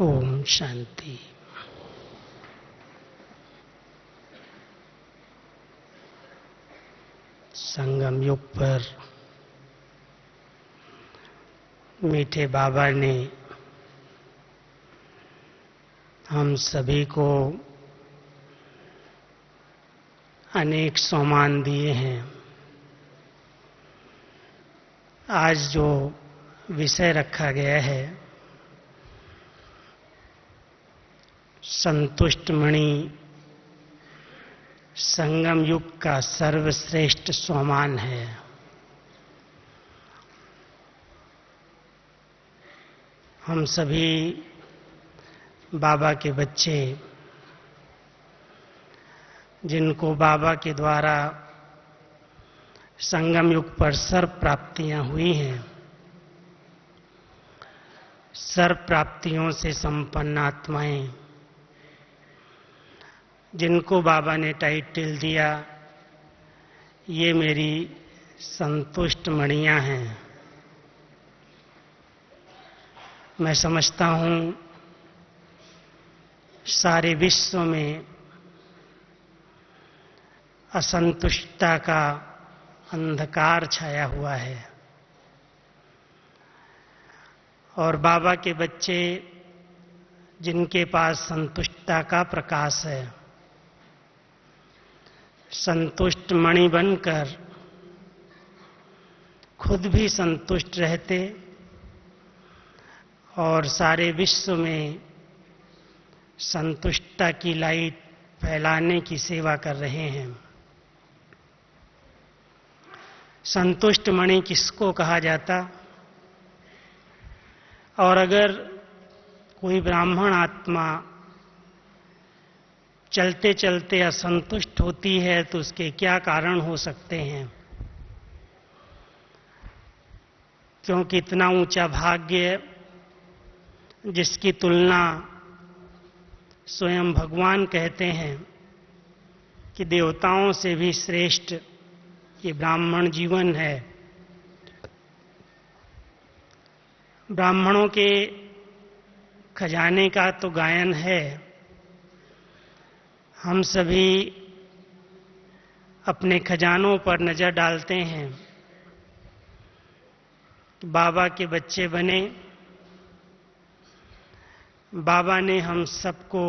ओम शांति। संगम युग पर मीठे बाबा ने हम सभी को अनेक सम्मान दिए हैं। आज जो विषय रखा गया है, संतुष्ट मणि संगम युग का सर्वश्रेष्ठ सम्मान है। हम सभी बाबा के बच्चे, जिनको बाबा के द्वारा संगम युग पर सर्व प्राप्तियां हुई हैं, सर्व प्राप्तियों से संपन्न आत्माएं, जिनको बाबा ने टाइटल दिया, ये मेरी संतुष्ट मणियां हैं। मैं समझता हूं सारे विश्व में असंतुष्टता का अंधकार छाया हुआ है और बाबा के बच्चे जिनके पास संतुष्टता का प्रकाश है, संतुष्ट मणि बनकर खुद भी संतुष्ट रहते और सारे विश्व में संतुष्टता की लाइट फैलाने की सेवा कर रहे हैं। संतुष्ट मणि किसको कहा जाता? और अगर कोई ब्राह्मण आत्मा चलते चलते असंतुष्ट होती है तो उसके क्या कारण हो सकते हैं? क्योंकि इतना ऊंचा भाग्य जिसकी तुलना स्वयं भगवान कहते हैं कि देवताओं से भी श्रेष्ठ ये ब्राह्मण जीवन है। ब्राह्मणों के खजाने का तो गायन है। हम सभी अपने खजानों पर नजर डालते हैं। बाबा के बच्चे बने, बाबा ने हम सबको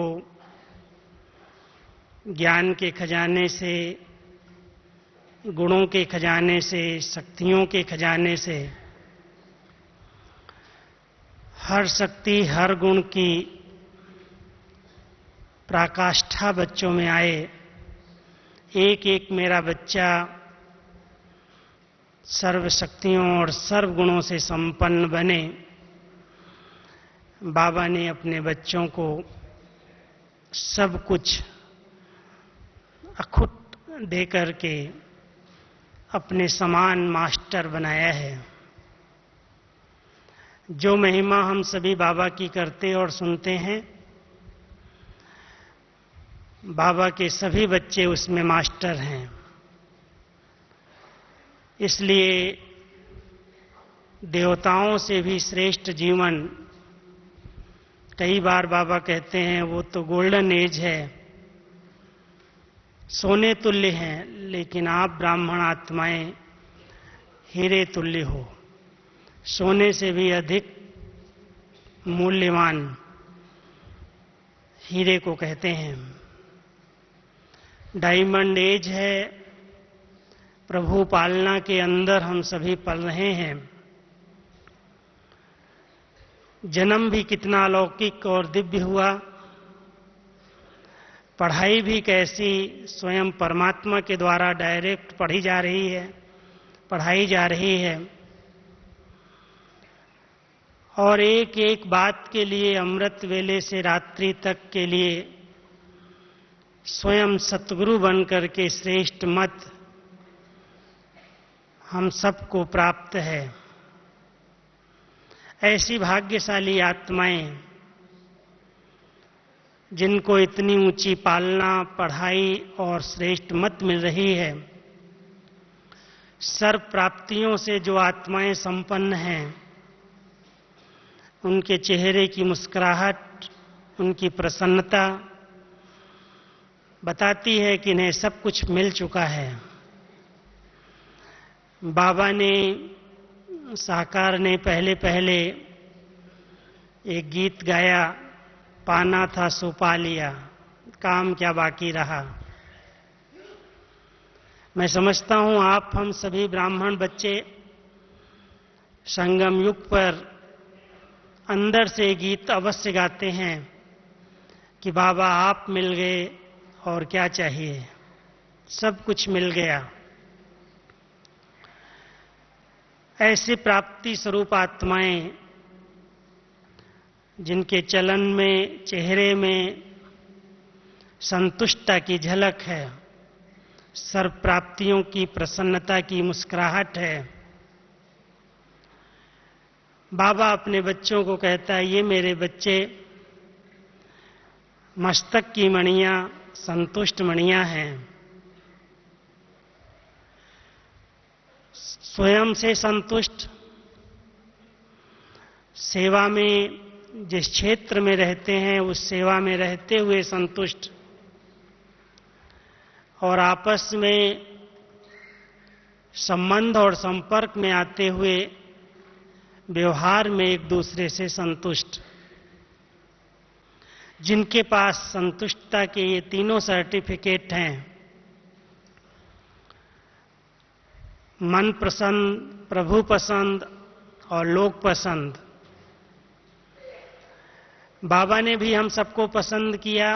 ज्ञान के खजाने से, गुणों के खजाने से, शक्तियों के खजाने से, हर शक्ति हर गुण की पराकाष्ठा बच्चों में आए। एक एक मेरा बच्चा सर्व शक्तियों और सर्व गुणों से संपन्न बने। बाबा ने अपने बच्चों को सब कुछ अखुट दे करके अपने समान मास्टर बनाया है। जो महिमा हम सभी बाबा की करते और सुनते हैं, बाबा के सभी बच्चे उसमें मास्टर हैं। इसलिए देवताओं से भी श्रेष्ठ जीवन, कई बार बाबा कहते हैं वो तो गोल्डन एज है, सोने तुल्य हैं, लेकिन आप ब्राह्मण आत्माएं हीरे तुल्य हो। सोने से भी अधिक मूल्यवान हीरे को कहते हैं। डायमंड एज है। प्रभु पालना के अंदर हम सभी पल रहे हैं। जन्म भी कितना अलौकिक और दिव्य हुआ, पढ़ाई भी कैसी स्वयं परमात्मा के द्वारा डायरेक्ट पढ़ी जा रही है, पढ़ाई जा रही है। और एक एक बात के लिए अमृत वेले से रात्रि तक के लिए स्वयं सतगुरु बनकर के श्रेष्ठ मत हम सबको प्राप्त है। ऐसी भाग्यशाली आत्माएं जिनको इतनी ऊंची पालना, पढ़ाई और श्रेष्ठ मत मिल रही है, सर्व प्राप्तियों से जो आत्माएं संपन्न हैं, उनके चेहरे की मुस्कुराहट, उनकी प्रसन्नता बताती है कि इन्हें सब कुछ मिल चुका है। बाबा ने, साकार ने पहले पहले एक गीत गाया, पाना था सो पा लिया, काम क्या बाकी रहा। मैं समझता हूं आप हम सभी ब्राह्मण बच्चे संगम युग पर अंदर से गीत अवश्य गाते हैं कि बाबा आप मिल गए और क्या चाहिए, सब कुछ मिल गया। ऐसी प्राप्ति स्वरूप आत्माएं जिनके चलन में, चेहरे में संतुष्टता की झलक है, सर्व प्राप्तियों की प्रसन्नता की मुस्कुराहट है। बाबा अपने बच्चों को कहता है, ये मेरे बच्चे मस्तक की मणियां संतुष्ट मणियां हैं। स्वयं से संतुष्ट, सेवा में जिस क्षेत्र में रहते हैं उस सेवा में रहते हुए संतुष्ट, और आपस में संबंध और संपर्क में आते हुए व्यवहार में एक दूसरे से संतुष्ट। जिनके पास संतुष्टता के ये तीनों सर्टिफिकेट हैं, मन पसंद, प्रभु पसंद और लोक पसंद। बाबा ने भी हम सबको पसंद किया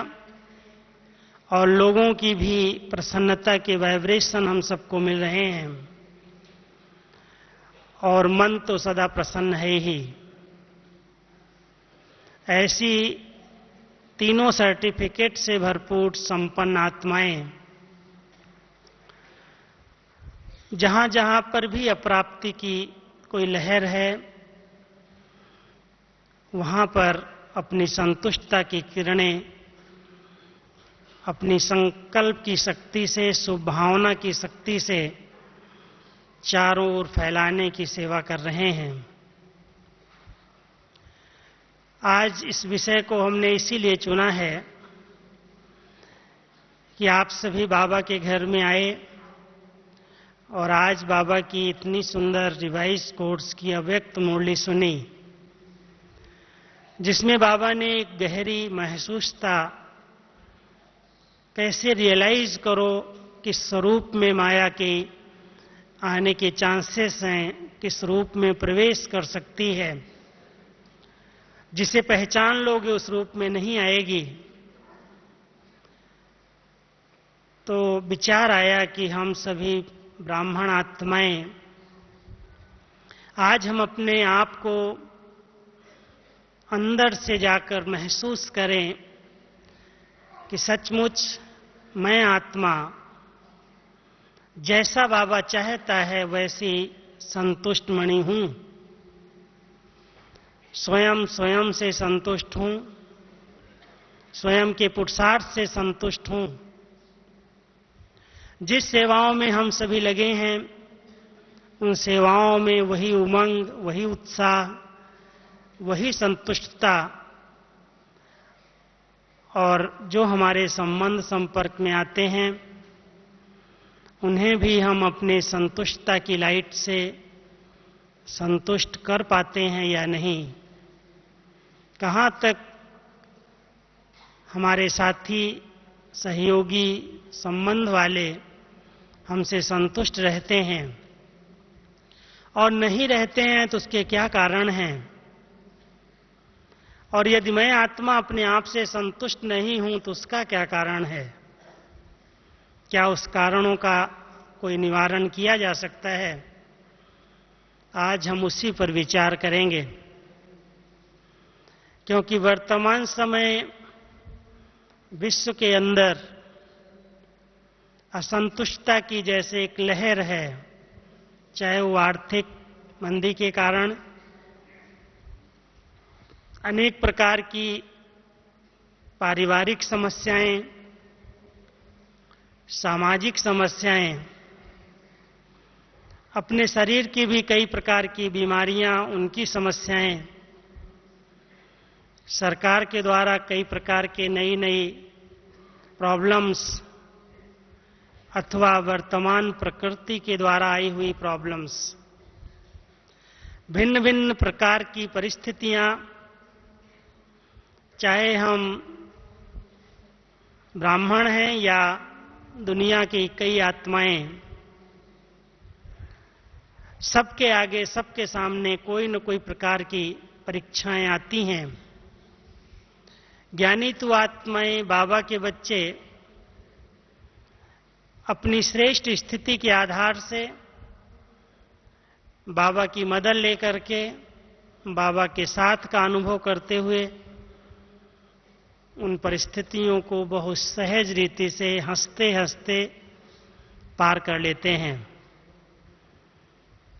और लोगों की भी प्रसन्नता के वाइब्रेशन हम सबको मिल रहे हैं, और मन तो सदा प्रसन्न है ही। ऐसी तीनों सर्टिफिकेट से भरपूर संपन्न आत्माएं जहां जहां पर भी अप्राप्ति की कोई लहर है, वहां पर अपनी संतुष्टता की किरणें अपनी संकल्प की शक्ति से, शुभ भावना की शक्ति से चारों ओर फैलाने की सेवा कर रहे हैं। आज इस विषय को हमने इसीलिए चुना है कि आप सभी बाबा के घर में आए और आज बाबा की इतनी सुंदर रिवाइज कोर्स की अव्यक्त मुरली सुनी, जिसमें बाबा ने एक गहरी महसूसता, कैसे रियलाइज करो किस स्वरूप में माया के आने के चांसेस हैं, किस रूप में प्रवेश कर सकती है, जिसे पहचान लोगे उस रूप में नहीं आएगी। तो विचार आया कि हम सभी ब्राह्मण आत्माएं आज हम अपने आप को अंदर से जाकर महसूस करें कि सचमुच मैं आत्मा जैसा बाबा चाहता है वैसी संतुष्ट मणि हूं, स्वयं से संतुष्ट हूं, स्वयं के पुरुषार्थ से संतुष्ट हूं। जिस सेवाओं में हम सभी लगे हैं उन सेवाओं में वही उमंग, वही उत्साह, वही संतुष्टता, और जो हमारे संबंध संपर्क में आते हैं उन्हें भी हम अपने संतुष्टता की लाइट से संतुष्ट कर पाते हैं या नहीं। कहाँ तक हमारे साथी, सहयोगी, संबंध वाले हमसे संतुष्ट रहते हैं और नहीं रहते हैं तो उसके क्या कारण हैं, और यदि मैं आत्मा अपने आप से संतुष्ट नहीं हूं तो उसका क्या कारण है। क्या उस कारणों का कोई निवारण किया जा सकता है? आज हम उसी पर विचार करेंगे, क्योंकि वर्तमान समय विश्व के अंदर असंतुष्टता की जैसे एक लहर है, चाहे वो आर्थिक मंदी के कारण, अनेक प्रकार की पारिवारिक समस्याएं, सामाजिक समस्याएं, अपने शरीर की भी कई प्रकार की बीमारियां, उनकी समस्याएं, सरकार के द्वारा कई प्रकार के नई नई प्रॉब्लम्स अथवा वर्तमान प्रकृति के द्वारा आई हुई प्रॉब्लम्स, भिन्न भिन्न प्रकार की परिस्थितियां, चाहे हम ब्राह्मण हैं या दुनिया की कई आत्माएं, सबके आगे सबके सामने कोई न कोई प्रकार की परीक्षाएं आती हैं। ज्ञानी तो आत्माएं, बाबा के बच्चे अपनी श्रेष्ठ स्थिति के आधार से बाबा की मदद लेकर के, बाबा के साथ का अनुभव करते हुए उन परिस्थितियों को बहुत सहज रीति से हंसते हंसते पार कर लेते हैं।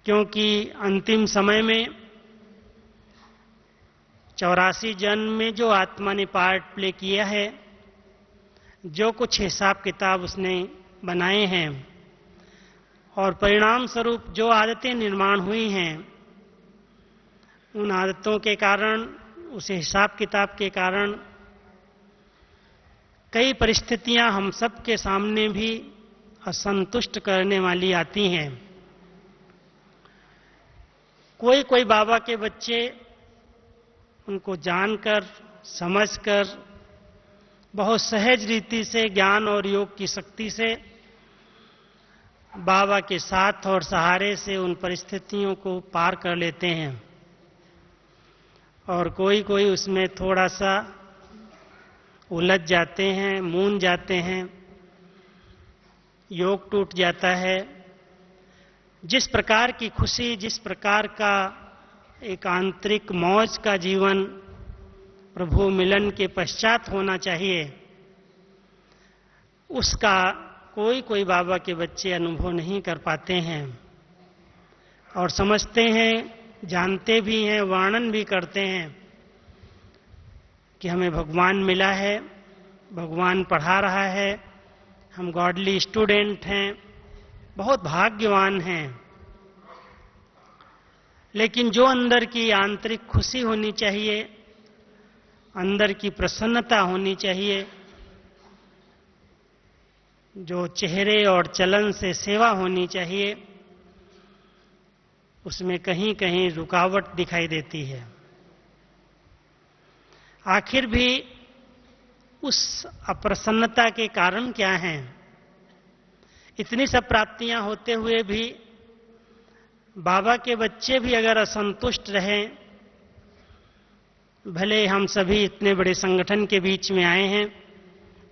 क्योंकि अंतिम समय में 84 जन्म में जो आत्मा ने पार्ट प्ले किया है, जो कुछ हिसाब किताब उसने बनाए हैं और परिणाम स्वरूप जो आदतें निर्माण हुई हैं, उन आदतों के कारण, उस हिसाब किताब के कारण कई परिस्थितियां हम सब के सामने भी असंतुष्ट करने वाली आती हैं। कोई कोई बाबा के बच्चे उनको जानकर, समझकर, बहुत सहज रीति से ज्ञान और योग की शक्ति से बाबा के साथ और सहारे से उन परिस्थितियों को पार कर लेते हैं। और कोई कोई उसमें थोड़ा सा उलझ जाते हैं, मूंझ जाते हैं, योग टूट जाता है। जिस प्रकार की खुशी, जिस प्रकार का एक आंतरिक मौज का जीवन प्रभु मिलन के पश्चात होना चाहिए, उसका कोई कोई बाबा के बच्चे अनुभव नहीं कर पाते हैं और समझते हैं, जानते भी हैं, वर्णन भी करते हैं कि हमें भगवान मिला है, भगवान पढ़ा रहा है, हम गॉडली स्टूडेंट हैं, बहुत भाग्यवान हैं। लेकिन जो अंदर की आंतरिक खुशी होनी चाहिए, अंदर की प्रसन्नता होनी चाहिए, जो चेहरे और चलन से सेवा होनी चाहिए, उसमें कहीं कहीं रुकावट दिखाई देती है। आखिर भी उस अप्रसन्नता के कारण क्या हैं? इतनी सब प्राप्तियां होते हुए भी बाबा के बच्चे भी अगर असंतुष्ट रहें, भले हम सभी इतने बड़े संगठन के बीच में आए हैं,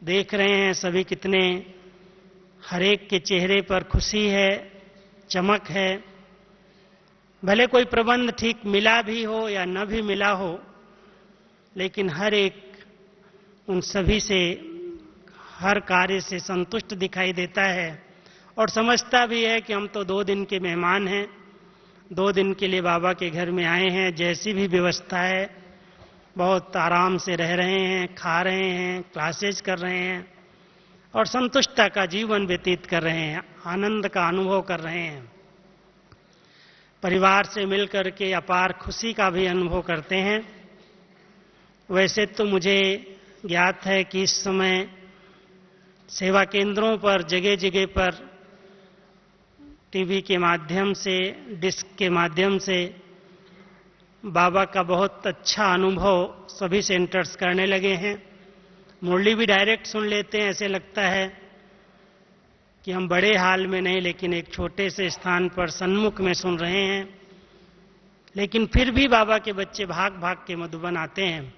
देख रहे हैं सभी कितने, हर एक के चेहरे पर खुशी है, चमक है, भले कोई प्रबंध ठीक मिला भी हो या न भी मिला हो, लेकिन हर एक उन सभी से, हर कार्य से संतुष्ट दिखाई देता है और समझता भी है कि हम तो 2 दिन के मेहमान हैं, 2 दिन के लिए बाबा के घर में आए हैं, जैसी भी व्यवस्था है बहुत आराम से रह रहे हैं, खा रहे हैं, क्लासेज कर रहे हैं और संतुष्टता का जीवन व्यतीत कर रहे हैं, आनंद का अनुभव कर रहे हैं। परिवार से मिलकर के अपार खुशी का भी अनुभव करते हैं। वैसे तो मुझे ज्ञात है कि इस समय सेवा केंद्रों पर जगह जगह पर टीवी के माध्यम से, डिस्क के माध्यम से बाबा का बहुत अच्छा अनुभव सभी सेंटर्स करने लगे हैं। मुरली भी डायरेक्ट सुन लेते हैं, ऐसे लगता है कि हम बड़े हाल में नहीं लेकिन एक छोटे से स्थान पर सन्मुख में सुन रहे हैं। लेकिन फिर भी बाबा के बच्चे भाग भाग के मधुबन आते हैं,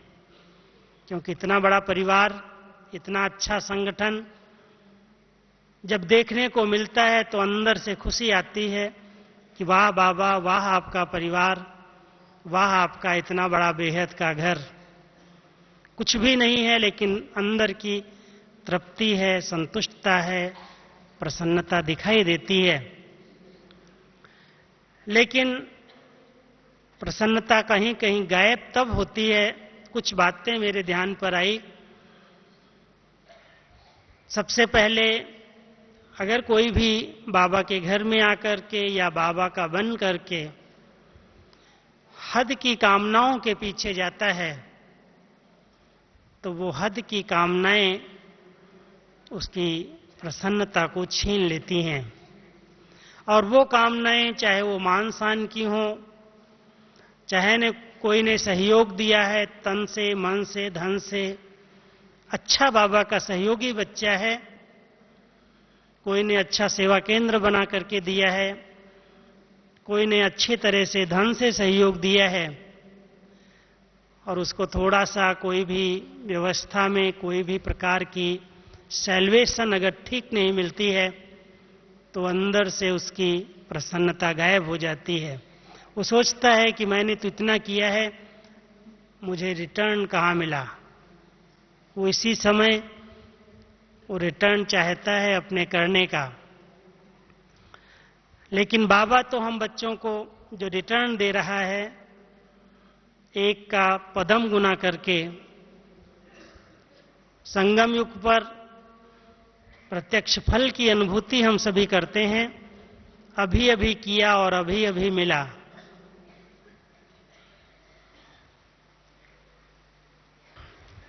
क्योंकि इतना बड़ा परिवार, इतना अच्छा संगठन जब देखने को मिलता है तो अंदर से खुशी आती है कि वाह बाबा, वाह आपका परिवार, वाह आपका इतना बड़ा बेहद का घर। कुछ भी नहीं है लेकिन अंदर की तृप्ति है, संतुष्टता है, प्रसन्नता दिखाई देती है। लेकिन प्रसन्नता कहीं कहीं गायब तब होती है, कुछ बातें मेरे ध्यान पर आई। सबसे पहले अगर कोई भी बाबा के घर में आकर के या बाबा का बन करके हद की कामनाओं के पीछे जाता है तो वो हद की कामनाएं उसकी प्रसन्नता को छीन लेती हैं। और वो कामनाएं चाहे वो मान सान की हों, चाहे ने कोई ने सहयोग दिया है तन से, मन से, धन से, अच्छा बाबा का सहयोगी बच्चा है, कोई ने अच्छा सेवा केंद्र बना करके दिया है, कोई ने अच्छी तरह से धन से सहयोग दिया है, और उसको थोड़ा सा कोई भी व्यवस्था में कोई भी प्रकार की सैल्वेशन अगर ठीक नहीं मिलती है तो अंदर से उसकी प्रसन्नता गायब हो जाती है। वो सोचता है कि मैंने तो इतना किया है, मुझे रिटर्न कहाँ मिला। वो इसी समय वो रिटर्न चाहता है अपने करने का। लेकिन बाबा तो हम बच्चों को जो रिटर्न दे रहा है, एक का पदम गुना करके, संगम युग पर प्रत्यक्ष फल की अनुभूति हम सभी करते हैं। अभी अभी किया और अभी अभी मिला।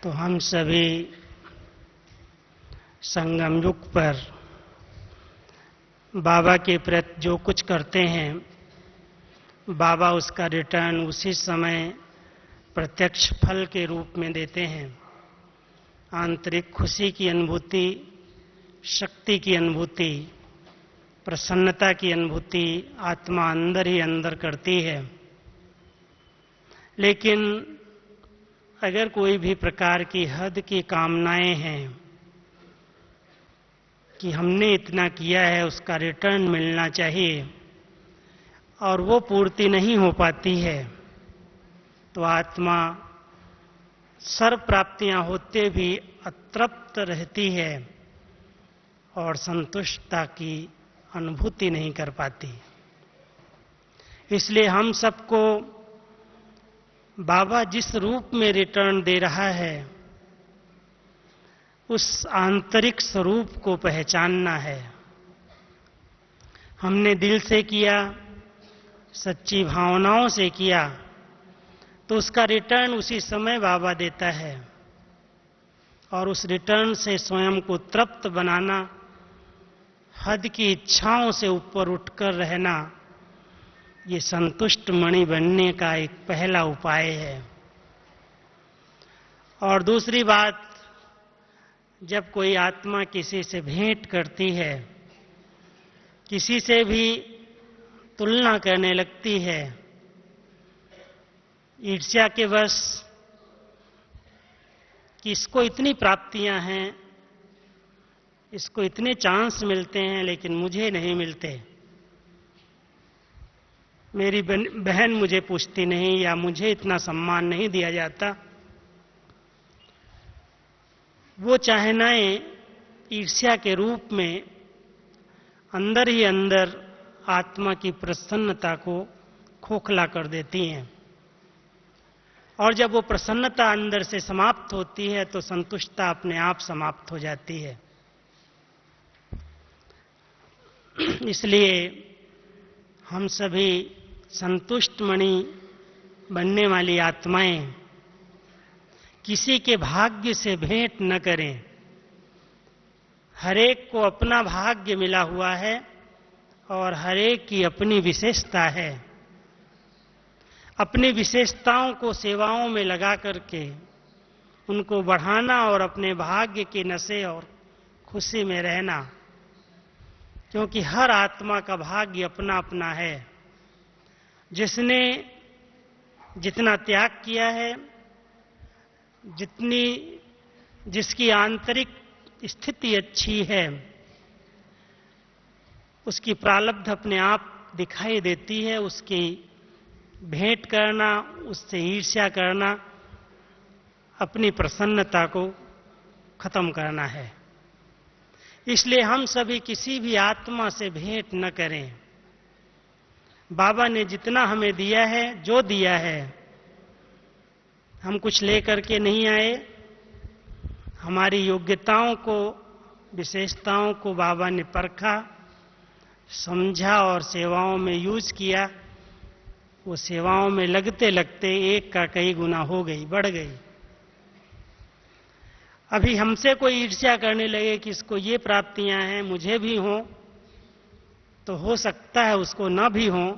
तो हम सभी संगम युग पर बाबा के प्रति जो कुछ करते हैं, बाबा उसका रिटर्न उसी समय प्रत्यक्ष फल के रूप में देते हैं। आंतरिक खुशी की अनुभूति, शक्ति की अनुभूति, प्रसन्नता की अनुभूति आत्मा अंदर ही अंदर करती है। लेकिन अगर कोई भी प्रकार की हद की कामनाएं हैं कि हमने इतना किया है, उसका रिटर्न मिलना चाहिए, और वो पूर्ति नहीं हो पाती है, तो आत्मा सर्व प्राप्तियां होते भी अतृप्त रहती है और संतुष्टता की अनुभूति नहीं कर पाती। इसलिए हम सबको बाबा जिस रूप में रिटर्न दे रहा है, उस आंतरिक स्वरूप को पहचानना है। हमने दिल से किया, सच्ची भावनाओं से किया, तो उसका रिटर्न उसी समय बाबा देता है। और उस रिटर्न से स्वयं को तृप्त बनाना, हद की इच्छाओं से ऊपर उठकर रहना, ये संतुष्ट मणि बनने का एक पहला उपाय है। और दूसरी बात, जब कोई आत्मा किसी से भेंट करती है, किसी से भी तुलना करने लगती है, ईर्ष्या के वश कि इसको इतनी प्राप्तियां हैं, इसको इतने चांस मिलते हैं, लेकिन मुझे नहीं मिलते, मेरी बहन मुझे पूछती नहीं, या मुझे इतना सम्मान नहीं दिया जाता, वो चाहनाएं ईर्ष्या के रूप में अंदर ही अंदर आत्मा की प्रसन्नता को खोखला कर देती हैं। और जब वो प्रसन्नता अंदर से समाप्त होती है तो संतुष्टता अपने आप समाप्त हो जाती है। इसलिए हम सभी संतुष्ट मणि बनने वाली आत्माएं किसी के भाग्य से भेंट न करें। हरेक को अपना भाग्य मिला हुआ है और हरेक की अपनी विशेषता है। अपनी विशेषताओं को सेवाओं में लगा करके उनको बढ़ाना और अपने भाग्य के नशे और खुशी में रहना, क्योंकि हर आत्मा का भाग्य अपना अपना है। जिसने जितना त्याग किया है, जिसकी आंतरिक स्थिति अच्छी है, उसकी प्रारब्ध अपने आप दिखाई देती है। उसकी भेंट करना, उससे ईर्ष्या करना, अपनी प्रसन्नता को खत्म करना है। इसलिए हम सभी किसी भी आत्मा से भेंट न करें। बाबा ने जितना हमें दिया है, जो दिया है, हम कुछ लेकर के नहीं आए। हमारी योग्यताओं को, विशेषताओं को बाबा ने परखा, समझा और सेवाओं में यूज किया। वो सेवाओं में लगते लगते एक का कई गुना हो गई, बढ़ गई। अभी हमसे कोई ईर्ष्या करने लगे कि इसको ये प्राप्तियां हैं, मुझे भी हों, तो हो सकता है उसको न भी हों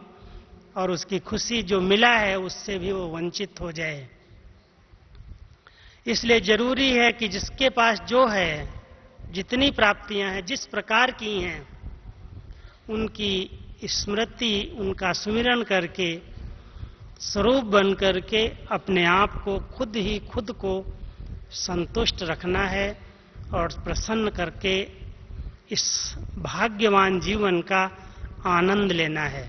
और उसकी खुशी जो मिला है उससे भी वो वंचित हो जाए। इसलिए जरूरी है कि जिसके पास जो है, जितनी प्राप्तियां हैं, जिस प्रकार की हैं, उनकी स्मृति, उनका सुमिरन करके, स्वरूप बन करके अपने आप को खुद ही खुद को संतुष्ट रखना है और प्रसन्न करके इस भाग्यवान जीवन का आनंद लेना है।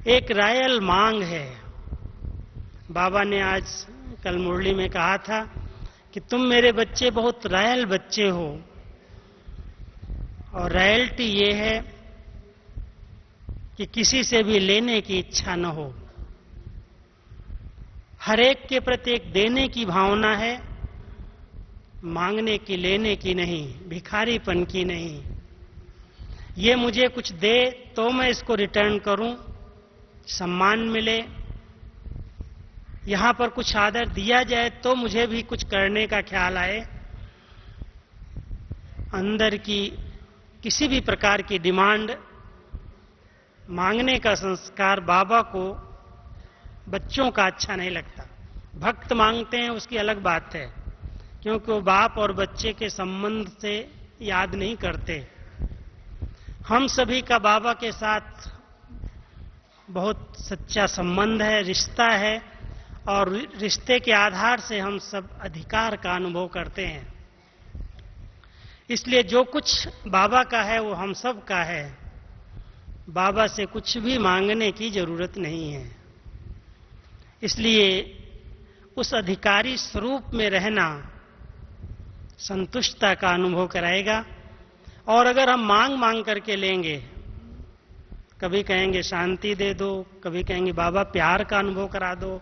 एक रायल मांग है। बाबा ने आज कल मुरली में कहा था कि तुम मेरे बच्चे बहुत रायल बच्चे हो, और रॉयल्टी ये है कि किसी से भी लेने की इच्छा न हो। हर एक के प्रति एक देने की भावना है, मांगने की, लेने की नहीं, भिखारीपन की नहीं। ये मुझे कुछ दे तो मैं इसको रिटर्न करूं, सम्मान मिले, यहां पर कुछ आदर दिया जाए तो मुझे भी कुछ करने का ख्याल आए। अंदर की किसी भी प्रकार की डिमांड, मांगने का संस्कार बाबा को, बच्चों का अच्छा नहीं लगता। भक्त मांगते हैं उसकी अलग बात है, क्योंकि वो बाप और बच्चे के संबंध से याद नहीं करते। हम सभी का बाबा के साथ बहुत सच्चा संबंध है, रिश्ता है, और रिश्ते के आधार से हम सब अधिकार का अनुभव करते हैं। इसलिए जो कुछ बाबा का है वो हम सब का है। बाबा से कुछ भी मांगने की जरूरत नहीं है। इसलिए उस अधिकारी स्वरूप में रहना संतुष्टता का अनुभव कराएगा। और अगर हम मांग मांग करके लेंगे, कभी कहेंगे शांति दे दो, कभी कहेंगे बाबा प्यार का अनुभव करा दो,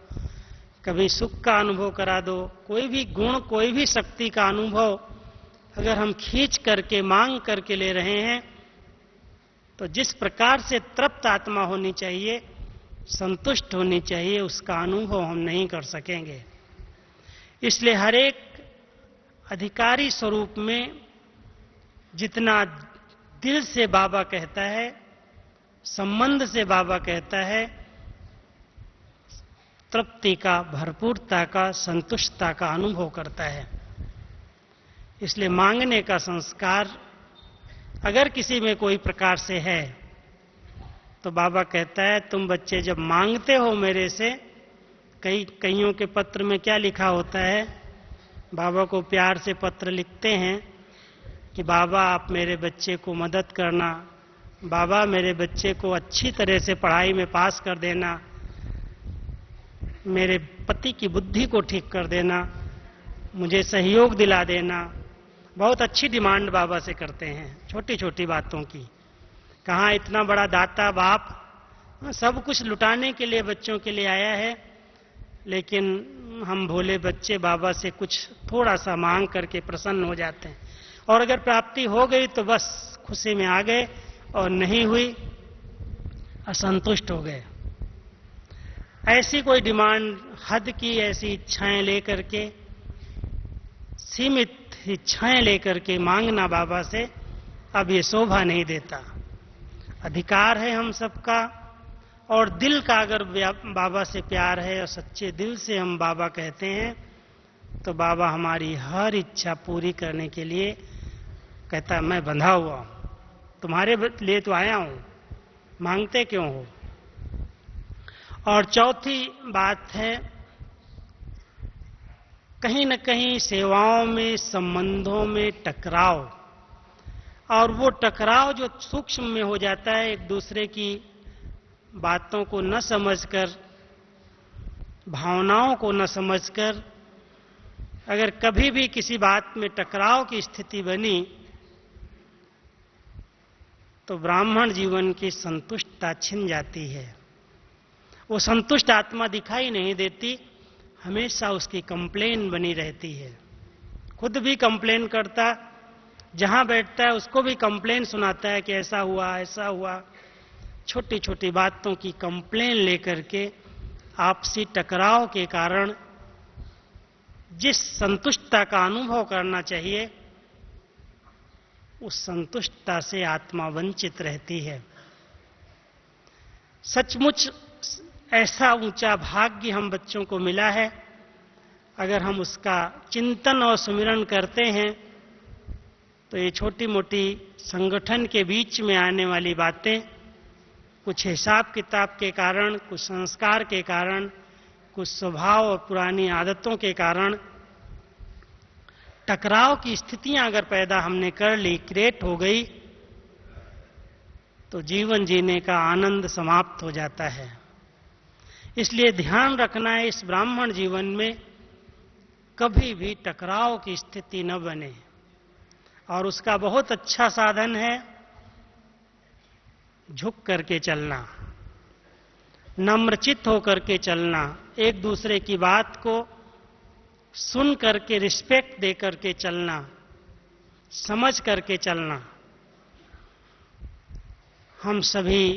कभी सुख का अनुभव करा दो, कोई भी गुण, कोई भी शक्ति का अनुभव अगर हम खींच करके, मांग करके ले रहे हैं, तो जिस प्रकार से तृप्त आत्मा होनी चाहिए, संतुष्ट होनी चाहिए, उसका अनुभव हम नहीं कर सकेंगे। इसलिए हर एक अधिकारी स्वरूप में जितना दिल से बाबा कहता है, संबंध से बाबा कहता है, तृप्ति का, भरपूरता का, संतुष्टता का अनुभव करता है। इसलिए मांगने का संस्कार अगर किसी में कोई प्रकार से है, तो बाबा कहता है तुम बच्चे जब मांगते हो मेरे से, कईयों के पत्र में क्या लिखा होता है, बाबा को प्यार से पत्र लिखते हैं कि बाबा आप मेरे बच्चे को मदद करना, बाबा मेरे बच्चे को अच्छी तरह से पढ़ाई में पास कर देना, मेरे पति की बुद्धि को ठीक कर देना, मुझे सहयोग दिला देना। बहुत अच्छी डिमांड बाबा से करते हैं, छोटी छोटी बातों की। कहाँ इतना बड़ा दाता बाप सब कुछ लुटाने के लिए बच्चों के लिए आया है, लेकिन हम भोले बच्चे बाबा से कुछ थोड़ा सा मांग करके प्रसन्न हो जाते हैं, और अगर प्राप्ति हो गई तो बस खुशी में आ गए, और नहीं हुई असंतुष्ट हो गए। ऐसी कोई डिमांड, हद की ऐसी इच्छाएं लेकर के, सीमित इच्छाएं लेकर के मांगना बाबा से अब ये शोभा नहीं देता। अधिकार है हम सबका, और दिल का अगर बाबा से प्यार है और सच्चे दिल से हम बाबा कहते हैं, तो बाबा हमारी हर इच्छा पूरी करने के लिए कहता है मैं बंधा हुआ हूं, तुम्हारे लिए तो आया हूं, मांगते क्यों हो। और चौथी बात है, कहीं न कहीं सेवाओं में, संबंधों में टकराव, और वो टकराव जो सूक्ष्म में हो जाता है, एक दूसरे की बातों को न समझकर, भावनाओं को न समझकर, अगर कभी भी किसी बात में टकराव की स्थिति बनी, तो ब्राह्मण जीवन की संतुष्टता छिन जाती है। वो संतुष्ट आत्मा दिखाई नहीं देती, हमेशा उसकी कंप्लेन बनी रहती है। खुद भी कंप्लेन करता, जहां बैठता है उसको भी कंप्लेन सुनाता है कि ऐसा हुआ, ऐसा हुआ। छोटी छोटी बातों की कंप्लेन लेकर के आपसी टकराव के कारण जिस संतुष्टता का अनुभव करना चाहिए, उस संतुष्टता से आत्मा वंचित रहती है। सचमुच ऐसा ऊंचा भाग्य हम बच्चों को मिला है। अगर हम उसका चिंतन और सुमिरन करते हैं तो ये छोटी मोटी संगठन के बीच में आने वाली बातें, कुछ हिसाब किताब के कारण, कुछ संस्कार के कारण, कुछ स्वभाव और पुरानी आदतों के कारण टकराव की स्थितियां अगर पैदा हमने कर ली, क्रिएट हो गई, तो जीवन जीने का आनंद समाप्त हो जाता है। इसलिए ध्यान रखना है, इस ब्राह्मण जीवन में कभी भी टकराव की स्थिति न बने। और उसका बहुत अच्छा साधन है झुक करके चलना, नम्रचित्त होकर के चलना, एक दूसरे की बात को सुन करके रिस्पेक्ट दे करके चलना, समझ करके चलना। हम सभी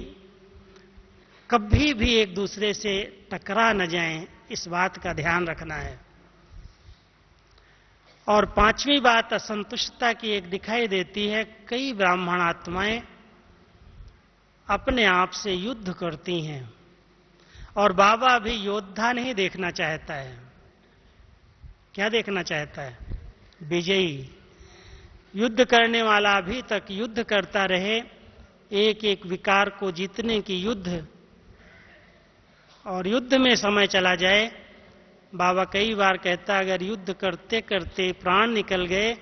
कभी भी एक दूसरे से टकरा न जाएं, इस बात का ध्यान रखना है। और पांचवी बात असंतुष्टता की एक दिखाई देती है। कई ब्राह्मण आत्माएं अपने आप से युद्ध करती हैं, और बाबा भी योद्धा नहीं देखना चाहता है। क्या देखना चाहता है? विजयी। युद्ध करने वाला अभी तक युद्ध करता रहे, एक एक विकार को जीतने की युद्ध, और युद्ध में समय चला जाए। बाबा कई बार कहता, अगर युद्ध करते करते प्राण निकल गए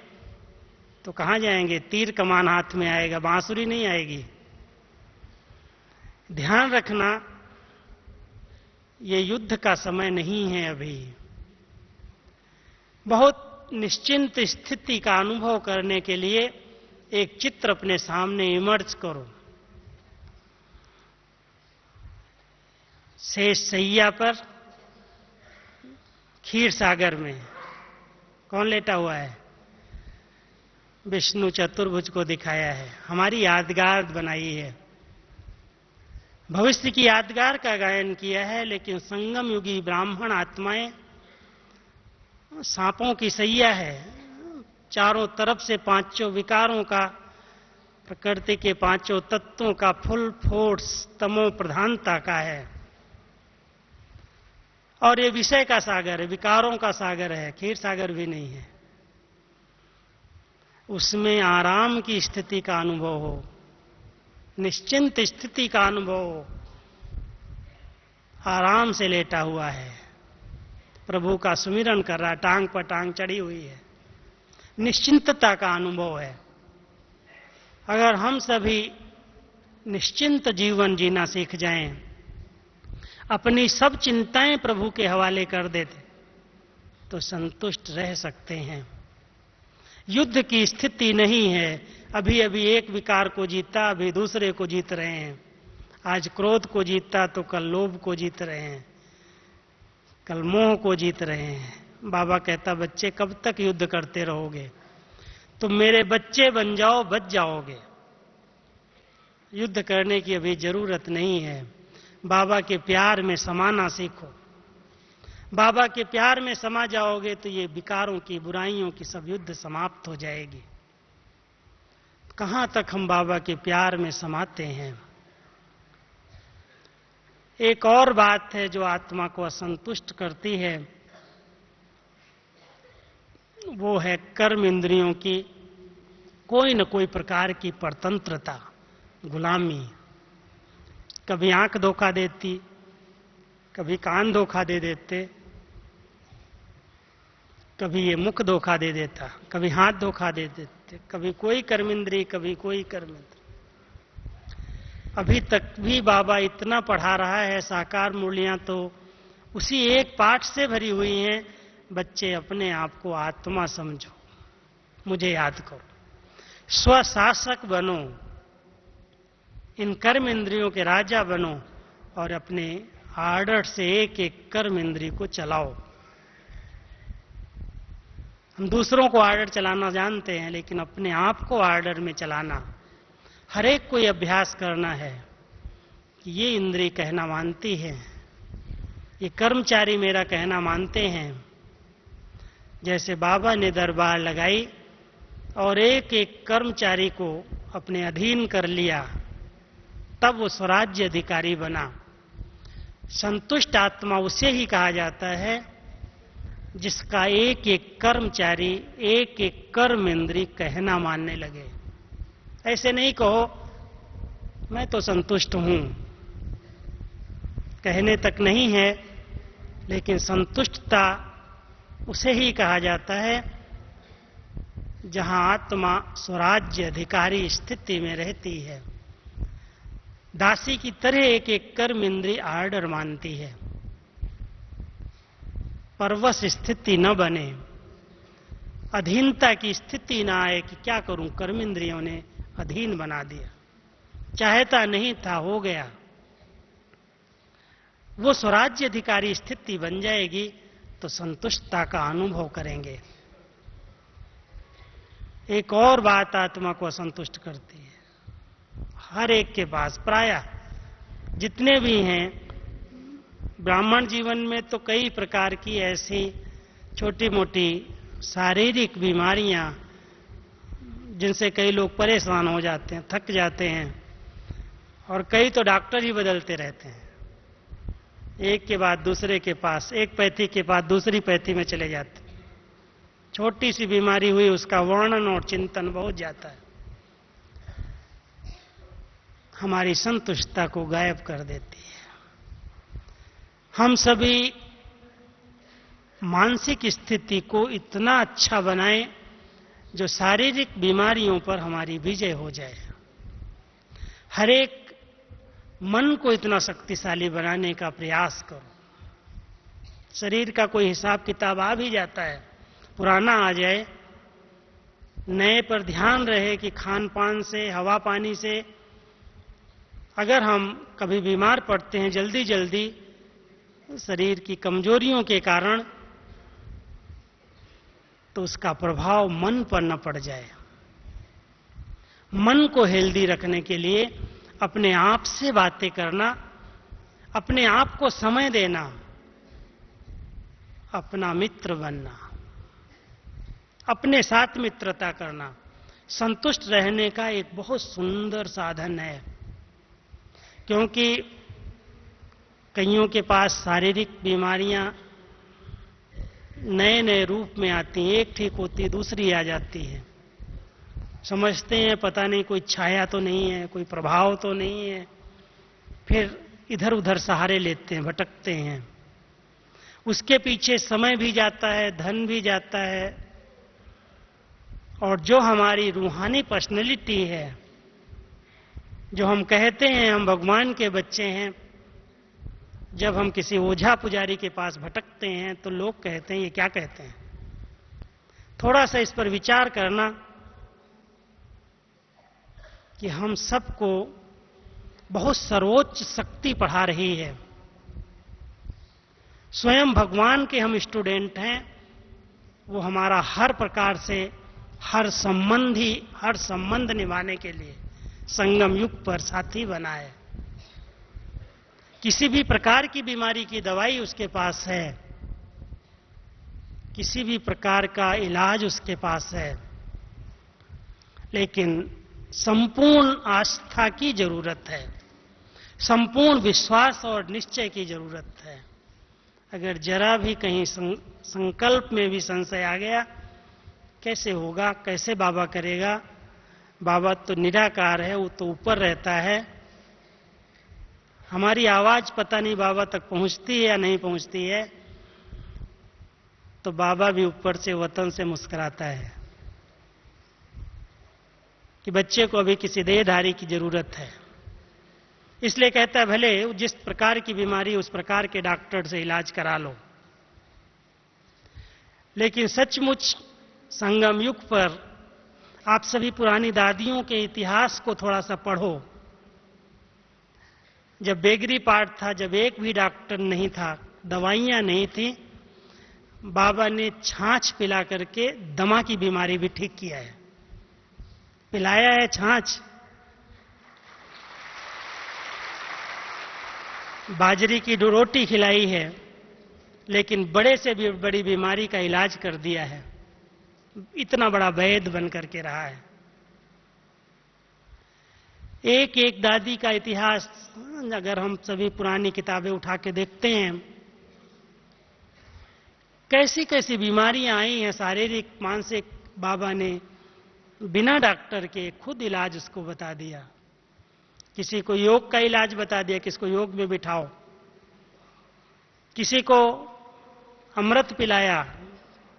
तो कहां जाएंगे? तीर कमान हाथ में आएगा, बांसुरी नहीं आएगी। ध्यान रखना, ये युद्ध का समय नहीं है। अभी बहुत निश्चिंत स्थिति का अनुभव करने के लिए एक चित्र अपने सामने इमर्ज करो। शेष सैया पर क्षीर सागर में कौन लेटा हुआ है? विष्णु चतुर्भुज को दिखाया है, हमारी यादगार बनाई है। भविष्य की यादगार का गायन किया है, लेकिन संगम युगी ब्राह्मण आत्माएं सांपों की सैया है। चारों तरफ से पांचों विकारों का, प्रकृति के पांचों तत्वों का फुल फोर्स तमो प्रधानता का है। और ये विषय का सागर है, विकारों का सागर है, क्षीर सागर भी नहीं है। उसमें आराम की स्थिति का अनुभव हो, निश्चिंत स्थिति का अनुभव हो। आराम से लेटा हुआ है, प्रभु का सुमिरन कर रहा, टांग पर टांग चढ़ी हुई है, निश्चिंतता का अनुभव है। अगर हम सभी निश्चिंत जीवन जीना सीख जाएं, अपनी सब चिंताएं प्रभु के हवाले कर देते, तो संतुष्ट रह सकते हैं। युद्ध की स्थिति नहीं है। अभी अभी एक विकार को जीता, अभी दूसरे को जीत रहे हैं। आज क्रोध को जीता तो कल लोभ को जीत रहे हैं, कल मोह को जीत रहे हैं। बाबा कहता, बच्चे कब तक युद्ध करते रहोगे? तुम मेरे बच्चे बन जाओ, बच जाओगे। युद्ध करने की अभी जरूरत नहीं है। बाबा के प्यार में समाना सीखो। बाबा के प्यार में समा जाओगे तो ये विकारों की, बुराइयों की सब युद्ध समाप्त हो जाएगी। कहां तक हम बाबा के प्यार में समाते हैं? एक और बात है जो आत्मा को असंतुष्ट करती है, वो है कर्म इंद्रियों की कोई न कोई प्रकार की परतंत्रता, गुलामी। कभी आंख धोखा देती, कभी कान धोखा दे देते, कभी ये मुख धोखा दे देता, कभी हाथ धोखा दे देते, कभी कोई कर्मेंद्रिय, कभी कोई कर्मेंद्रिय। अभी तक भी बाबा इतना पढ़ा रहा है, साकार मुरलियां तो उसी एक पाठ से भरी हुई हैं। बच्चे अपने आप को आत्मा समझो, मुझे याद करो, स्वशासक बनो, इन कर्म इंद्रियों के राजा बनो और अपने आर्डर से एक एक कर्म इंद्रिय को चलाओ। हम दूसरों को आर्डर चलाना जानते हैं, लेकिन अपने आप को आर्डर में चलाना, हर एक को यह अभ्यास करना है कि ये इंद्रिय कहना मानती है, ये कर्मचारी मेरा कहना मानते हैं, जैसे बाबा ने दरबार लगाई और एक एक कर्मचारी को अपने अधीन कर लिया, तब वो स्वराज्य अधिकारी बना। संतुष्ट आत्मा उसे ही कहा जाता है जिसका एक एक कर्मचारी, एक एक कर्म इंद्री कहना मानने लगे। ऐसे नहीं कहो मैं तो संतुष्ट हूं, कहने तक नहीं है, लेकिन संतुष्टता उसे ही कहा जाता है जहां आत्मा स्वराज्य अधिकारी स्थिति में रहती है। दासी की तरह एक एक कर्म इंद्रिय आर्डर मानती है, परवश स्थिति न बने, अधीनता की स्थिति ना आए कि क्या करूं, कर्म इंद्रियों ने अधीन बना दिया, चाहता नहीं था हो गया। वो स्वराज्य अधिकारी स्थिति बन जाएगी तो संतुष्टता का अनुभव करेंगे। एक और बात आत्मा को असंतुष्ट करती है, हर एक के पास प्रायः जितने भी हैं, ब्राह्मण जीवन में तो कई प्रकार की ऐसी छोटी मोटी शारीरिक बीमारियां जिनसे कई लोग परेशान हो जाते हैं, थक जाते हैं, और कई तो डॉक्टर ही बदलते रहते हैं, एक के बाद दूसरे के पास, एक पैथी के बाद दूसरी पैथी में चले जाते हैं। छोटी सी बीमारी हुई उसका वर्णन और चिंतन बहुत जाता है, हमारी संतुष्टता को गायब कर देती है। हम सभी मानसिक स्थिति को इतना अच्छा बनाएं जो शारीरिक बीमारियों पर हमारी विजय हो जाए। हर एक मन को इतना शक्तिशाली बनाने का प्रयास करो। शरीर का कोई हिसाब किताब आ भी जाता है, पुराना आ जाए, नए पर ध्यान रहे कि खान पान से, हवा पानी से अगर हम कभी बीमार पड़ते हैं जल्दी जल्दी शरीर की कमजोरियों के कारण, तो उसका प्रभाव मन पर न पड़ जाए। मन को हेल्दी रखने के लिए अपने आप से बातें करना, अपने आप को समय देना, अपना मित्र बनना, अपने साथ मित्रता करना संतुष्ट रहने का एक बहुत सुंदर साधन है। क्योंकि कईयों के पास शारीरिक बीमारियां नए नए रूप में आती हैं, एक ठीक होती दूसरी आ जाती है। समझते हैं पता नहीं कोई छाया तो नहीं है, कोई प्रभाव तो नहीं है, फिर इधर उधर सहारे लेते हैं, भटकते हैं। उसके पीछे समय भी जाता है, धन भी जाता है, और जो हमारी रूहानी पर्सनैलिटी है, जो हम कहते हैं हम भगवान के बच्चे हैं, जब हम किसी ओझा पुजारी के पास भटकते हैं तो लोग कहते हैं ये क्या कहते हैं। थोड़ा सा इस पर विचार करना कि हम सबको बहुत सर्वोच्च शक्ति पढ़ा रही है। स्वयं भगवान के हम स्टूडेंट हैं, वो हमारा हर प्रकार से हर संबंध निभाने के लिए संगम युग पर साथी बना है। किसी भी प्रकार की बीमारी की दवाई उसके पास है, किसी भी प्रकार का इलाज उसके पास है, लेकिन संपूर्ण आस्था की जरूरत है, संपूर्ण विश्वास और निश्चय की जरूरत है। अगर जरा भी कहीं संकल्प में भी संशय आ गया, कैसे होगा, कैसे बाबा करेगा, बाबा तो निराकार है, वो तो ऊपर रहता है, हमारी आवाज पता नहीं बाबा तक पहुंचती है या नहीं पहुंचती है, तो बाबा भी ऊपर से वतन से मुस्कुराता है कि बच्चे को अभी किसी देहधारी की जरूरत है। इसलिए कहता है भले जिस प्रकार की बीमारी उस प्रकार के डॉक्टर से इलाज करा लो, लेकिन सचमुच संगम युग पर आप सभी पुरानी दादियों के इतिहास को थोड़ा सा पढ़ो। जब बेगरी पार्ट था, जब एक भी डॉक्टर नहीं था, दवाइयां नहीं थी, बाबा ने छाछ पिला करके दमा की बीमारी भी ठीक किया है। पिलाया है छाछ, बाजरी की रोटी खिलाई है, लेकिन बड़े से भी बड़ी बीमारी का इलाज कर दिया है, इतना बड़ा वैद्य बन करके रहा है। एक एक दादी का इतिहास अगर हम सभी पुरानी किताबें उठा के देखते हैं, कैसी कैसी बीमारियां आई हैं, शारीरिक मानसिक, बाबा ने बिना डॉक्टर के खुद इलाज उसको बता दिया। किसी को योग का इलाज बता दिया, किसी को योग में बिठाओ, किसी को अमृत पिलाया,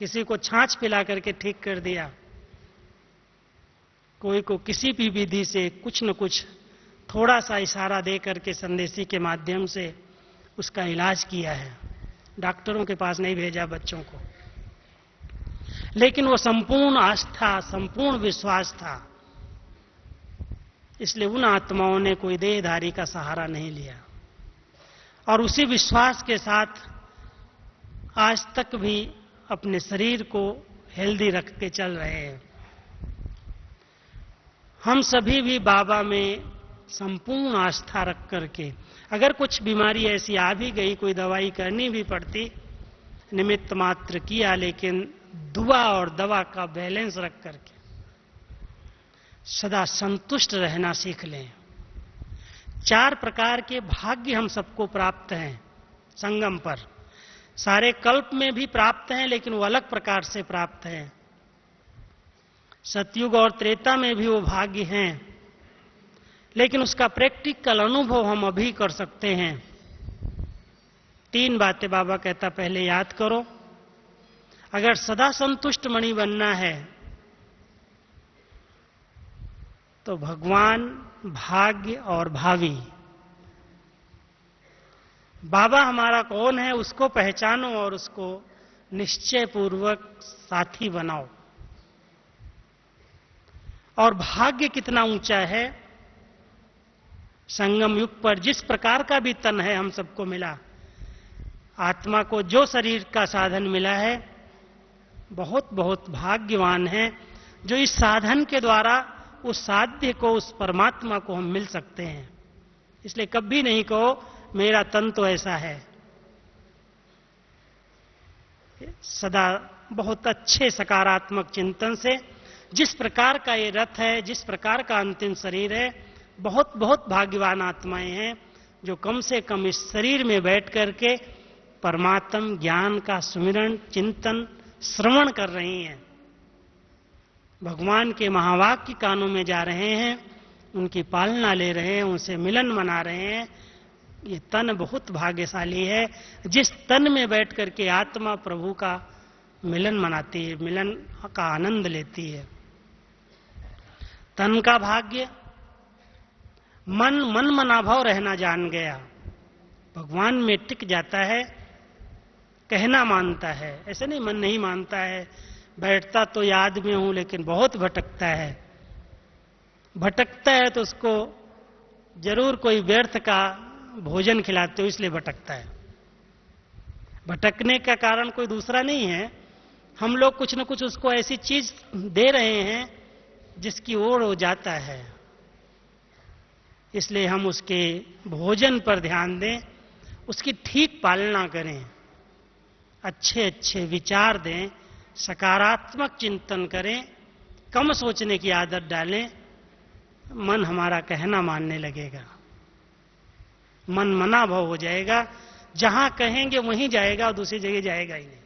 किसी को छाछ पिला करके ठीक कर दिया, कोई को किसी भी विधि से कुछ न कुछ थोड़ा सा इशारा दे करके संदेशी के माध्यम से उसका इलाज किया है। डॉक्टरों के पास नहीं भेजा बच्चों को, लेकिन वो संपूर्ण आस्था, संपूर्ण विश्वास था, इसलिए उन आत्माओं ने कोई देहधारी का सहारा नहीं लिया और उसी विश्वास के साथ आज तक भी अपने शरीर को हेल्दी रख के चल रहे हैं। हम सभी भी बाबा में संपूर्ण आस्था रख करके, अगर कुछ बीमारी ऐसी आ भी गई, कोई दवाई करनी भी पड़ती, निमित्त मात्र किया, लेकिन दुआ और दवा का बैलेंस रख करके सदा संतुष्ट रहना सीख लें। 4 प्रकार के भाग्य हम सबको प्राप्त हैं संगम पर, सारे कल्प में भी प्राप्त हैं, लेकिन वो अलग प्रकार से प्राप्त हैं। सतयुग और त्रेता में भी वो भाग्य हैं, लेकिन उसका प्रैक्टिकल अनुभव हम अभी कर सकते हैं। 3 बातें बाबा कहता, पहले याद करो, अगर सदा संतुष्ट मणि बनना है तो भगवान, भाग्य और भावी, बाबा हमारा कौन है उसको पहचानो और उसको निश्चय पूर्वक साथी बनाओ। और भाग्य कितना ऊंचा है, संगम युग पर जिस प्रकार का भी तन है हम सबको मिला, आत्मा को जो शरीर का साधन मिला है, बहुत बहुत भाग्यवान है जो इस साधन के द्वारा उस साध्य को, उस परमात्मा को हम मिल सकते हैं। इसलिए कभी नहीं कहो मेरा तन तो ऐसा है। सदा बहुत अच्छे सकारात्मक चिंतन से, जिस प्रकार का ये रथ है, जिस प्रकार का अंतिम शरीर है, बहुत बहुत भाग्यवान आत्माएं हैं जो कम से कम इस शरीर में बैठ करके परमात्म ज्ञान का सुमिरन, चिंतन, श्रवण कर रही हैं, भगवान के महावाक्य कानों में जा रहे हैं, उनकी पालना ले रहे हैं, उनसे मिलन मना रहे हैं। ये तन बहुत भाग्यशाली है, जिस तन में बैठ करके आत्मा प्रभु का मिलन मनाती है, मिलन का आनंद लेती है। तन का भाग्य, मन मना भाव रहना जान गया, भगवान में टिक जाता है, कहना मानता है। ऐसे नहीं मन नहीं मानता है, बैठता तो याद में हूं लेकिन बहुत भटकता है। भटकता है तो उसको जरूर कोई व्यर्थ का भोजन खिलाते हो, इसलिए भटकता है। भटकने का कारण कोई दूसरा नहीं है, हम लोग कुछ न कुछ उसको ऐसी चीज दे रहे हैं जिसकी ओर हो जाता है। इसलिए हम उसके भोजन पर ध्यान दें, उसकी ठीक पालना करें, अच्छे अच्छे विचार दें, सकारात्मक चिंतन करें, कम सोचने की आदत डालें। मन हमारा कहना मानने लगेगा, मन मना भाव हो जाएगा, जहां कहेंगे वहीं जाएगा और दूसरी जगह जाएगा ही नहीं,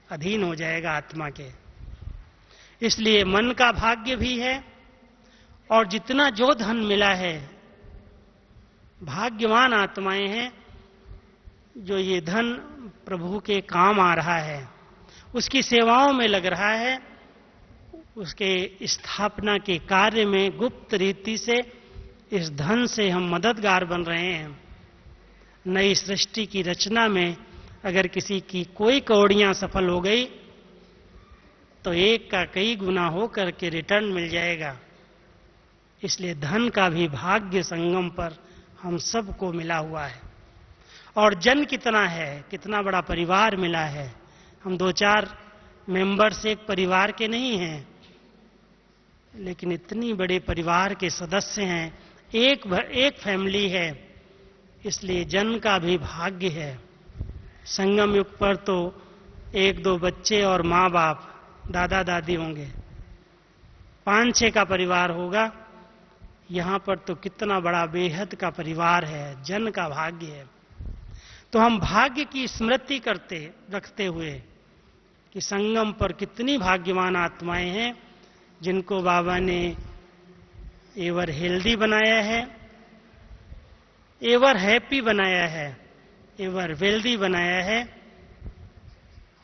अधीन हो जाएगा आत्मा के। इसलिए मन का भाग्य भी है, और जितना जो धन मिला है, भाग्यवान आत्माएं हैं जो ये धन प्रभु के काम आ रहा है, उसकी सेवाओं में लग रहा है, उसके स्थापना के कार्य में गुप्त रीति से इस धन से हम मददगार बन रहे हैं। नई सृष्टि की रचना में अगर किसी की कोई कौड़ियां सफल हो गई तो एक का कई गुना होकर के रिटर्न मिल जाएगा। इसलिए धन का भी भाग्य संगम पर हम सबको मिला हुआ है। और जन कितना है, कितना बड़ा परिवार मिला है। हम 2-4 मेंबर्स एक परिवार के नहीं हैं, लेकिन इतनी बड़े परिवार के सदस्य हैं, एक फैमिली है। इसलिए जन का भी भाग्य है। संगम युग पर तो 1-2 बच्चे और माँ बाप, दादा दादी होंगे, 5-6 का परिवार होगा। यहां पर तो कितना बड़ा बेहद का परिवार है, जन का भाग्य है। तो हम भाग्य की स्मृति रखते हुए कि संगम पर कितनी भाग्यवान आत्माएं हैं जिनको बाबा ने एवर हेल्दी बनाया है, एवर हैप्पी बनाया है, एवर वेल्दी बनाया है,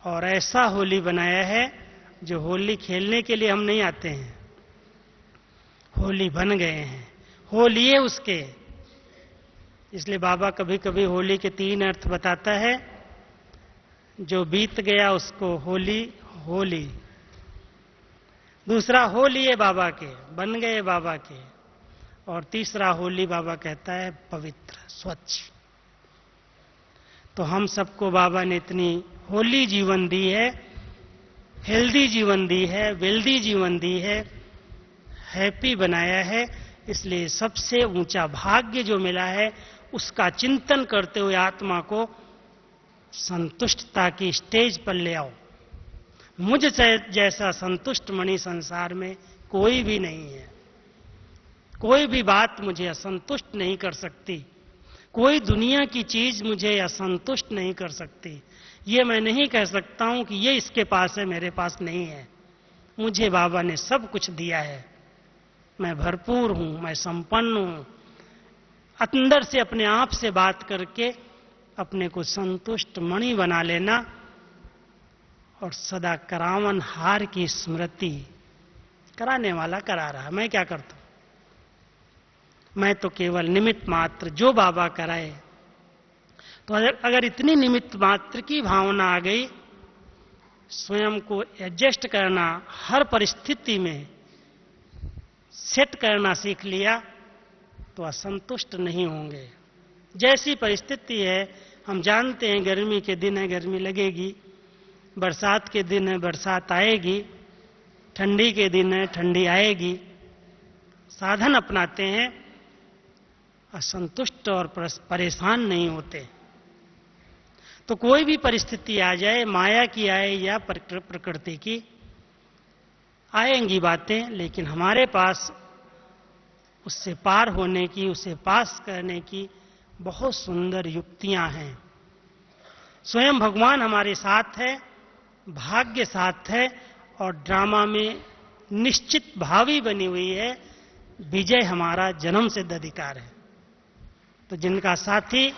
और ऐसा होली बनाया है जो होली खेलने के लिए हम नहीं आते हैं, होली बन गए हैं, होली है उसके। इसलिए बाबा कभी कभी होली के 3 अर्थ बताता है। जो बीत गया उसको होली होली, दूसरा होली है बाबा के, बन गए बाबा के, और तीसरा होली बाबा कहता है पवित्र स्वच्छ। तो हम सबको बाबा ने इतनी होली जीवन दी है, हेल्दी जीवन दी है, वेल्दी जीवन दी है, हैप्पी बनाया है। इसलिए सबसे ऊंचा भाग्य जो मिला है उसका चिंतन करते हुए आत्मा को संतुष्टता की स्टेज पर ले आओ। मुझ जैसा संतुष्ट मणि संसार में कोई भी नहीं है। कोई भी बात मुझे असंतुष्ट नहीं कर सकती, कोई दुनिया की चीज मुझे असंतुष्ट नहीं कर सकती। ये मैं नहीं कह सकता हूं कि ये इसके पास है, मेरे पास नहीं है। मुझे बाबा ने सब कुछ दिया है, मैं भरपूर हूं, मैं संपन्न हूं। अंदर से अपने आप से बात करके अपने को संतुष्ट मणि बना लेना, और सदा करावन हार की स्मृति। कराने वाला करा रहा, मैं क्या करता हूं? मैं तो केवल निमित्त मात्र, जो बाबा कराए। तो अगर इतनी निमित्त मात्र की भावना आ गई, स्वयं को एडजस्ट करना, हर परिस्थिति में सेट करना सीख लिया, तो असंतुष्ट नहीं होंगे। जैसी परिस्थिति है, हम जानते हैं गर्मी के दिन है गर्मी लगेगी, बरसात के दिन है बरसात आएगी, ठंडी के दिन है ठंडी आएगी। साधन अपनाते हैं, असंतुष्ट और परेशान नहीं होते। तो कोई भी परिस्थिति आ जाए, माया की आए या प्रकृति की, आएंगी बातें, लेकिन हमारे पास उससे पार होने की, उसे पास करने की बहुत सुंदर युक्तियां हैं। स्वयं भगवान हमारे साथ है, भाग्य साथ है, और ड्रामा में निश्चित भावी बनी हुई है, विजय हमारा जन्म सिद्ध अधिकार है। तो जिनका साथी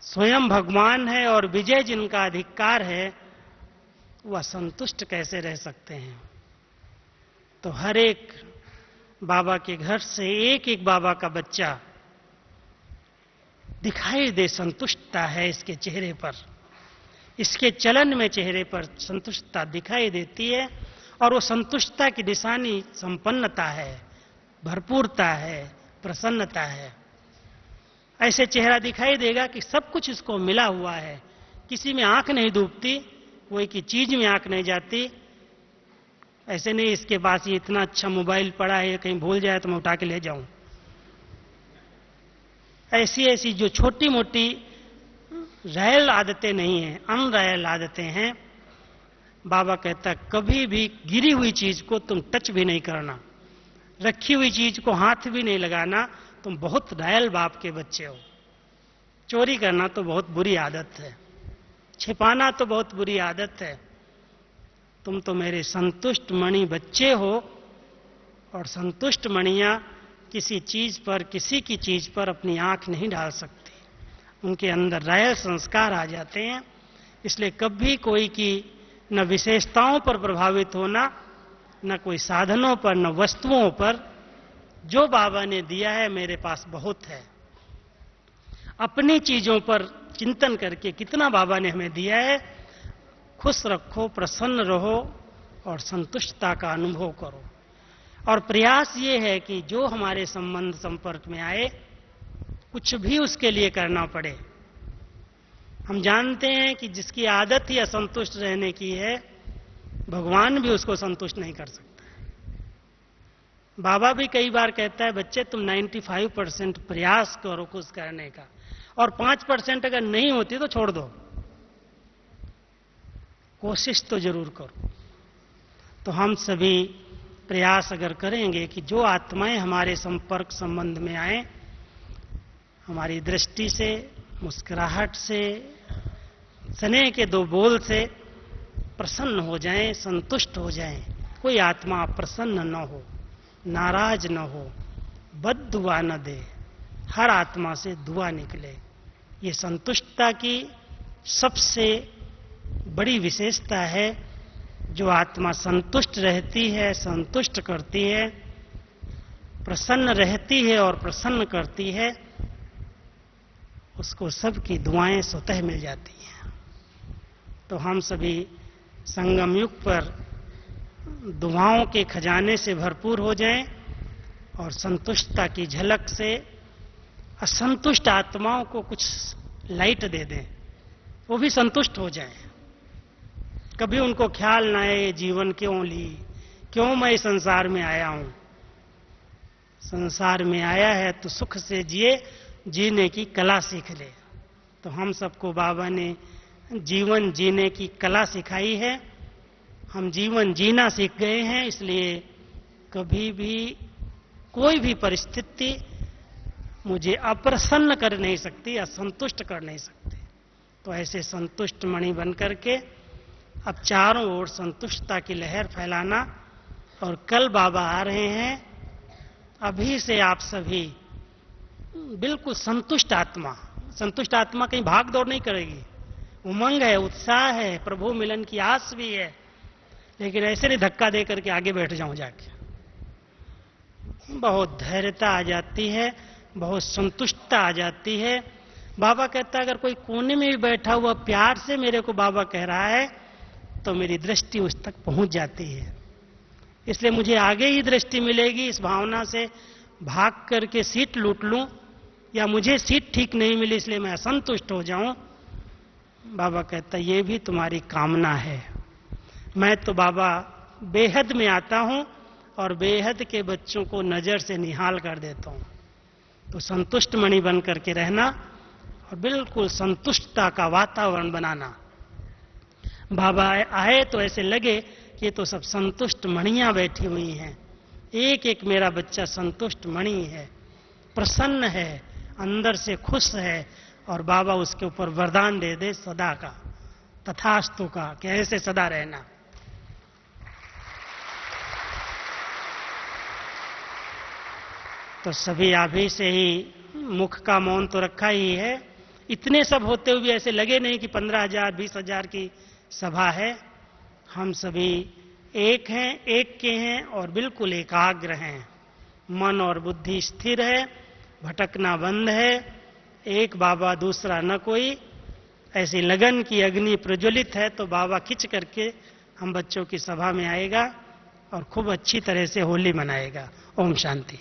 स्वयं भगवान है और विजय जिनका अधिकार है, वह संतुष्ट कैसे रह सकते हैं? तो हर एक बाबा के घर से एक एक बाबा का बच्चा दिखाई दे, संतुष्टता है इसके चेहरे पर, इसके चलन में चेहरे पर संतुष्टता दिखाई देती है। और वो संतुष्टता की निशानी संपन्नता है, भरपूरता है, प्रसन्नता है। ऐसे चेहरा दिखाई देगा कि सब कुछ इसको मिला हुआ है, किसी में आंख नहीं डूबती, कोई की चीज में आंख नहीं जाती। ऐसे नहीं इसके पास ये इतना अच्छा मोबाइल पड़ा है, कहीं भूल जाए तो मैं उठा के ले जाऊं। ऐसी ऐसी जो छोटी मोटी रॉयल आदतें नहीं हैं, अनरॉयल आदतें हैं। बाबा कहता कभी भी गिरी हुई चीज को तुम टच भी नहीं करना, रखी हुई चीज को हाथ भी नहीं लगाना। तुम बहुत रॉयल बाप के बच्चे हो। चोरी करना तो बहुत बुरी आदत है, छिपाना तो बहुत बुरी आदत है। तुम तो मेरे संतुष्ट मणि बच्चे हो, और संतुष्ट मणियां किसी चीज पर, किसी की चीज पर अपनी आंख नहीं डाल सकती। उनके अंदर रॉयल संस्कार आ जाते हैं। इसलिए कभी कोई की न विशेषताओं पर प्रभावित होना, न कोई साधनों पर, न वस्तुओं पर। जो बाबा ने दिया है मेरे पास बहुत है। अपनी चीजों पर चिंतन करके कितना बाबा ने हमें दिया है, खुश रखो, प्रसन्न रहो और संतुष्टता का अनुभव करो। और प्रयास ये है कि जो हमारे संबंध संपर्क में आए, कुछ भी उसके लिए करना पड़े। हम जानते हैं कि जिसकी आदत ही असंतुष्ट रहने की है, भगवान भी उसको संतुष्ट नहीं कर सकता। बाबा भी कई बार कहता है, बच्चे तुम 95% प्रयास करो कुछ करने का, और 5% अगर नहीं होती तो छोड़ दो, कोशिश तो जरूर करो। तो हम सभी प्रयास अगर करेंगे कि जो आत्माएं हमारे संपर्क संबंध में आए, हमारी दृष्टि से, मुस्कुराहट से, स्नेह के दो बोल से प्रसन्न हो जाएं, संतुष्ट हो जाएं। कोई आत्मा प्रसन्न न हो, नाराज न हो, बद दुआ न दे, हर आत्मा से दुआ निकले। ये संतुष्टता की सबसे बड़ी विशेषता है। जो आत्मा संतुष्ट रहती है, संतुष्ट करती है, प्रसन्न रहती है और प्रसन्न करती है, उसको सबकी दुआएं स्वतः मिल जाती हैं। तो हम सभी संगम युग पर दुआओं के खजाने से भरपूर हो जाएं और संतुष्टता की झलक से असंतुष्ट आत्माओं को कुछ लाइट दे दें, वो भी संतुष्ट हो जाएं। कभी उनको ख्याल ना आए जीवन क्यों ली, क्यों मैं इस संसार में आया हूं। संसार में आया है तो सुख से जिए, जीने की कला सीख ले। तो हम सबको बाबा ने जीवन जीने की कला सिखाई है। हम जीवन जीना सीख गए हैं, इसलिए कभी भी कोई भी परिस्थिति मुझे अप्रसन्न कर नहीं सकती, असंतुष्ट कर नहीं सकती। तो ऐसे संतुष्ट मणि बन करके अब चारों ओर संतुष्टता की लहर फैलाना। और कल बाबा आ रहे हैं, अभी से आप सभी बिल्कुल संतुष्ट आत्मा कहीं भाग दौड़ नहीं करेगी। उमंग है, उत्साह है, प्रभु मिलन की आस भी है, लेकिन ऐसे नहीं धक्का दे करके आगे बैठ जाऊं जाके। बहुत धैर्यता आ जाती है, बहुत संतुष्टता आ जाती है। बाबा कहता है अगर कोई कोने में भी बैठा हुआ प्यार से मेरे को बाबा कह रहा है तो मेरी दृष्टि उस तक पहुंच जाती है। इसलिए मुझे आगे ही दृष्टि मिलेगी। इस भावना से भाग करके सीट लूट लूं या मुझे सीट ठीक नहीं मिली इसलिए मैं असंतुष्ट हो जाऊं, बाबा कहता ये भी तुम्हारी कामना है। मैं तो बाबा बेहद में आता हूं और बेहद के बच्चों को नजर से निहाल कर देता हूं। तो संतुष्ट मणि बन करके रहना और बिल्कुल संतुष्टता का वातावरण बनाना। बाबा आए तो ऐसे लगे कि ये तो सब संतुष्ट मणियां बैठी हुई हैं। एक एक मेरा बच्चा संतुष्ट मणि है, प्रसन्न है, अंदर से खुश है, और बाबा उसके ऊपर वरदान दे दे सदा का, तथास्तु का, कि ऐसे सदा रहना। तो सभी अभी से ही मुख का मौन तो रखा ही है। इतने सब होते हुए ऐसे लगे नहीं कि 15,000 20,000 की सभा है। हम सभी एक हैं, एक के हैं और बिल्कुल एकाग्र हैं। मन और बुद्धि स्थिर है, भटकना बंद है। एक बाबा दूसरा न कोई। ऐसी लगन की अग्नि प्रज्वलित है तो बाबा खिंच करके हम बच्चों की सभा में आएगा और खूब अच्छी तरह से होली मनाएगा। ओम शांति।